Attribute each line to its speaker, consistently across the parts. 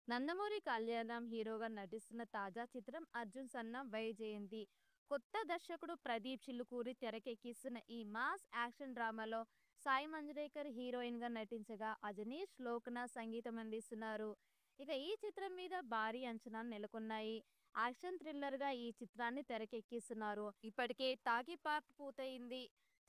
Speaker 1: నందమూరి కళ్యాణం హీరోగా నటిస్తున్న తాజా చిత్రం అర్జున్ సన్నా వైజయంతి. కొత్త దర్శకుడు ప్రదీప్ చిల్లుకూరి తెరకెక్కిస్తున్న ఈ మాస్ యాక్షన్ డ్రామాలో సాయి మంజ్రేకర్ హీరోయిన్ గా నటించగా అజనీష్ లోక్నాథ్ సంగీతం అందిస్తున్నారు. ఇక ఈ చిత్రం మీద భారీ అంచనాలు నెలకొన్నాయి. యాక్షన్ థ్రిల్లర్ గా ఈ చిత్రాన్ని తెరకెక్కిస్తున్నారు. ఇప్పటికే టాకీ పార్ట్ పూర్తయింది.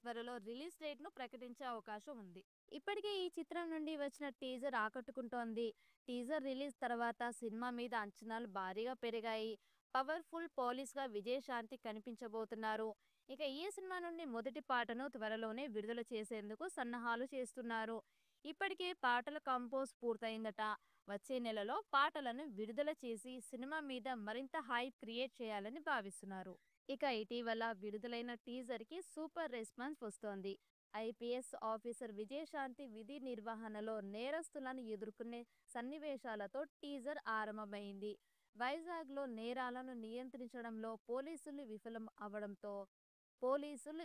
Speaker 1: త్వరలో రిలీజ్ డేట్ ను ప్రకటించే అవకాశం ఉంది. ఇప్పటికే ఈ చిత్రం నుండి వచ్చిన టీజర్ ఆకట్టుకుంటోంది. టీజర్ రిలీజ్ తర్వాత సినిమా మీద అంచనాలు భారీగా పెరిగాయి. పవర్ఫుల్ పోలీస్ గా విజయశాంతి కనిపించబోతున్నారు. ఇక ఈ సినిమా నుండి మొదటి పాటను త్వరలోనే విడుదల చేసేందుకు సన్నాహాలు చేస్తున్నారు. ఇప్పటికే పాటల కంపోజ్ పూర్తయిందట. వచ్చే నెలలో పాటలను విడుదల చేసి సినిమా మీద మరింత హైప్ క్రియేట్ చేయాలని భావిస్తున్నారు. ఇక ఇటీవల విడుదలైన టీజర్ కి సూపర్ రెస్పాన్స్ వస్తోంది. ఐపీఎస్ ఆఫీసర్ విజయశాంతి విధి నిర్వహణలో నేరస్తులను ఎదుర్కొనే సన్నివేశాలతో టీజర్ ఆరంభమైంది. వైజాగ్లో నేరాలను నియంత్రించడంలో పోలీసులు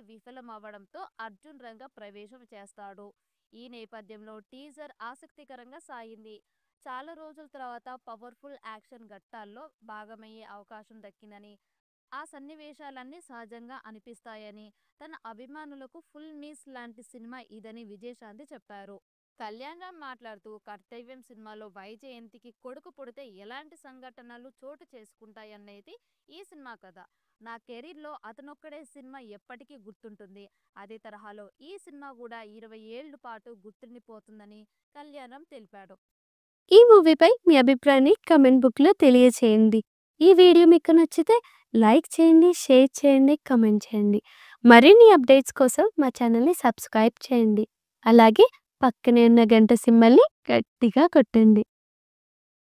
Speaker 1: విఫలం అవడంతో అర్జున్ రంగ ప్రవేశం చేస్తాడు. ఈ నేపథ్యంలో టీజర్ ఆసక్తికరంగా సాగింది. చాలా రోజుల తర్వాత పవర్ఫుల్ యాక్షన్ ఘట్టాల్లో భాగమయ్యే అవకాశం దక్కిందని, ఆ సన్నివేశాలన్నీ సహజంగా అనిపిస్తాయని, తన అభిమానులకు ఫుల్ మీల్స్ లాంటి సినిమా ఇదని విజయశాంతి చెప్పారు. కళ్యాణ్ రామ్ మాట్లాడుతూ, కర్తవ్యం సినిమాలో వైజయంతికి కొడుకు పుడితే ఎలాంటి సంఘటనలు చోటు చేసుకుంటాయనేది ఈ సినిమా కథ. నా కెరీర్లో అతనొక్కడే సినిమా ఎప్పటికీ గుర్తుంటుంది. అదే తరహాలో ఈ సినిమా కూడా 20 ఏళ్ల పాటు గుర్తుండిపోతుందని కళ్యాణ్ రామ్ తెలిపాడు.
Speaker 2: ఈ మూవీపై మీ అభిప్రాయాన్ని కామెంట్ బుక్లో తెలియచేయండి. ఈ వీడియో మీకు నచ్చితే లైక్ చేయండి, షేర్ చేయండి, కామెంట్ చేయండి. మరిన్ని అప్డేట్స్ కోసం మా ఛానల్ని సబ్స్క్రైబ్ చేయండి. అలాగే పక్కనే ఉన్న గంట సింబల్ని గట్టిగా కొట్టండి.